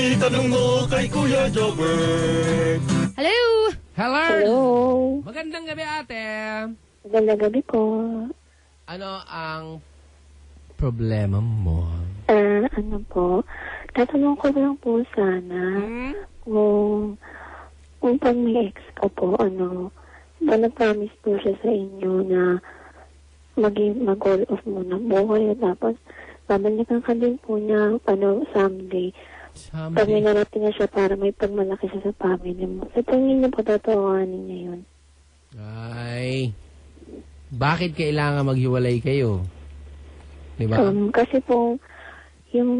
Itanong mo kay Kuya Jobber. Hello! Hello! Hello. Magandang gabi, ate. Magandang gabi po. Ano ang problema mo? Ano po, tatanong ko lang po sana kung pag may ex ko po, nag-promise po siya sa inyo na mag-all off muna buhay at tapos babalikan ka din po niya, someday. Pag may narating na siya para may pagmalaki siya sa family mo. Sa tingin niyo po, tatawanin niya yun. Ay, bakit kailangan maghiwalay kayo? Diba? Kasi po, yung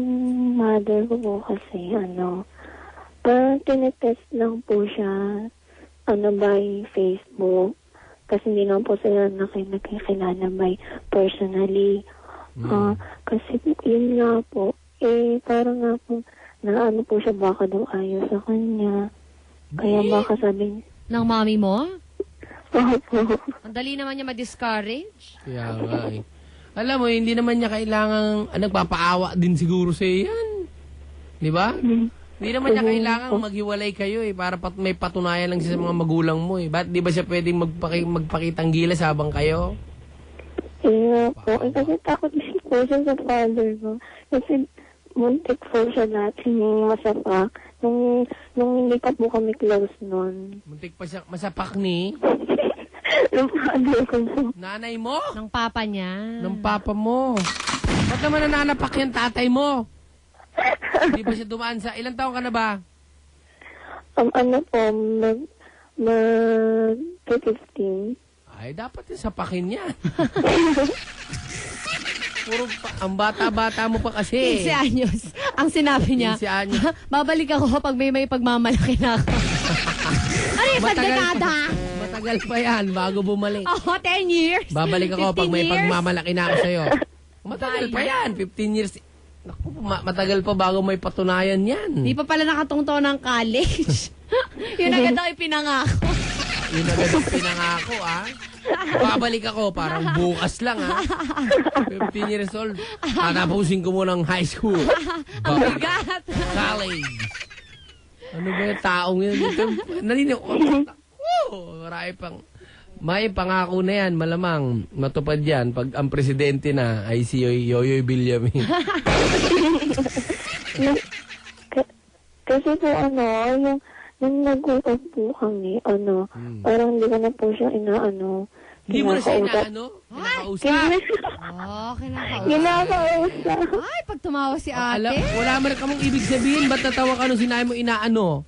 mother ko po kasi, parang tinetest lang po siya, by Facebook. Kasi hindi naman po sila nakikilala by personally. Kasi yun nga po, parang nga po, naano po siya baka daw ayaw sa kanya. Kaya baka sabi Ng mami mo? Opo. Ang dali naman niya ma-discourage. Kaya nga eh. Alam mo, hindi naman niya kailangan, nagpapaawa din siguro sa yan. Di ba? Hindi naman niya kailangan maghiwalay kayo para may patunayan lang siya sa mga magulang mo eh. Ba't di ba siya pwedeng magpakitang gilas habang kayo? Po. Kasi takot din po siya sa father ko. Kasi muntik po siya dati masapak. Nung hindi pa po kami close nun. Muntik pa siya masapak ni Nung father ko po. nanay mo? Ng papa niya. Ng papa mo. Ba't naman nananapak yung tatay mo? Hindi ba siya dumaan sa... Ilang taon ka na ba? Mag-15. Ay, dapat yung sapakin niya. Ang bata-bata mo pa kasi. 15 anyos. Ang sinabi niya, 15 anyos. babalik ako pag may pagmamalaki na ako. Ano yung isang dekada? Matagal pa yan bago bumalik. Oo, 10 years. Babalik ako pag may 15 years. pagmamalaki na ako sa'yo. Matagal pa yan. 15 years. Naku, matagal pa bago may patunayan yan. Di pa pala nakatungtong ng college. Yun agad ako ipinangako. Yun agad yung pinangako, Babalik ako, parang bukas lang, 15 years old. Tatapusin ko muna ng high school. Bigat. College. Ano ba yung taong yun? Marami pang... May pangako na yan, malamang matupad yan pag ang presidente na ay si Yoyoy Villamin. Kasi po nung nag-uot po kami, parang hindi ko na po siya Hindi mo na siya kinakausap. Oh, kinakausap. Kinakausap. Ay, pag tumawa si ate. Wala mo na kamong ibig sabihin. Ba't natawa ka nung sinabi mo inaano?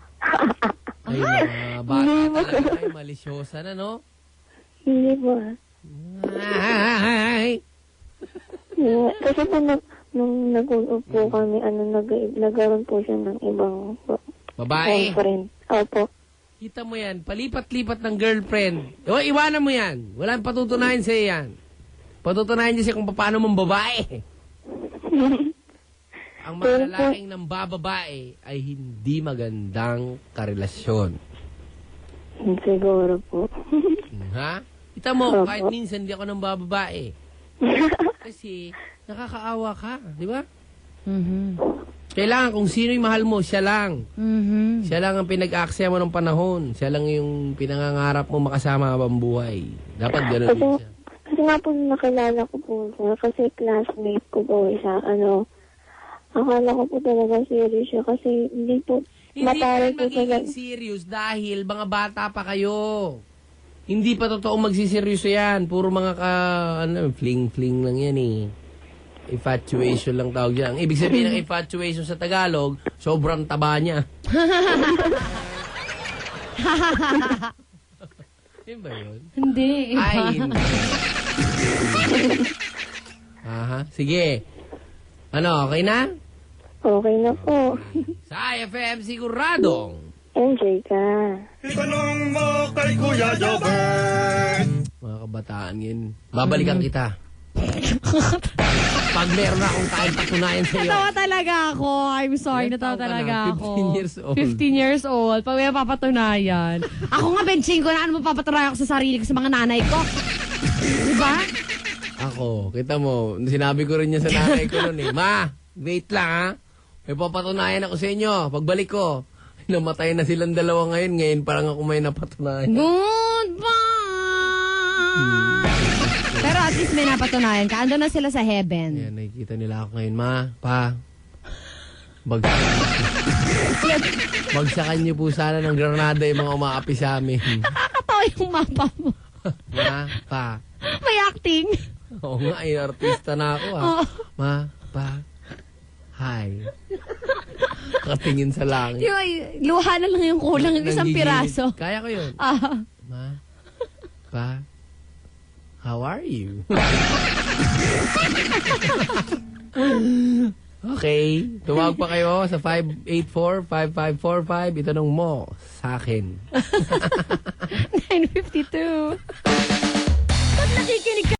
Ay, mga bata talaga. Ay, malisyosa na, no? Hindi po. Ay. Kasi po nung nag-uot po kami, nagkaroon po siya ng ibang Babae. girlfriend. Opo. Kita mo yan, palipat-lipat ng girlfriend. O, iwanan mo yan. Walang patutunayan sa'yo yan. Patutunayan niya siya kung paano mong babae. Ang mga lalaking ng bababae ay hindi magandang karelasyon. Siguro po. Ha? Kita mo, kahit minsan hindi ako ng bababae. Kasi, nakakaawa ka, di ba? Kailangan kung sino yung mahal mo, siya lang. Siya lang ang pinag-aaksaya mo ng panahon. Siya lang yung pinangangarap mo makasama habang buhay. Dapat gano'n din siya. Kasi nga po nakilala ko po siya. Kasi classmate ko po siya. Akala ko po talaga serious siya. Kasi hindi po Hindi mataray ka po talaga. magiging serious dahil mga bata pa kayo. Hindi pa totoong magsiseryoso yan. Puro mga fling-fling lang yan eh. Infatuation lang tawag dyan. Ang ibig sabihin ng infatuation sa Tagalog, sobrang taba niya. Yun ba yun? Hindi. Iba. Ay, hindi. Aha, sige. Okay na? Okay na po. Sa IFM siguradong. Enjoy ka. Itanong mo kay Kuya Jobber. Mga kabataan yun. Babalikan kita. Pag meron na akong tayong patunayan sa iyo. Natawa talaga ako. I'm sorry, Ilan natawa taon ka na? talaga ako. 15 years old. 15 years old. Pag may papatunayan. Ako nga, benching ko na ano mapapatunayan ko sa sarili ko sa mga nanay ko. Diba? Ako, kita mo, sinabi ko rin niya sa nanay ko noon eh. Ma, wait lang ha. May papatunayan ako sa inyo. Pagbalik ko, namatay na silang dalawa ngayon. Ngayon parang ako may napatunayan. Goodbye! Pero at least may napatunayan ka. Ando na sila sa heaven. Ayan, nakikita nila ako ngayon. Ma, pa, bagsakan niyo po sana ng granada yung mga umaapi sa amin. Nakakatawa yung mapa mo. Ma, pa. May acting. Oo nga, artista na ako ah. Oo. Ma, pa, hi. Katingin sa langit. Yung luha na lang yung kulang, yung isang Nanggigilid. piraso. Kaya ko yun. Ah. Ma, pa, how are you? Okay. Tumawag pa kayo sa 584-5545. Itanong mo sa akin. 9:52. Ba't nakikinig ka?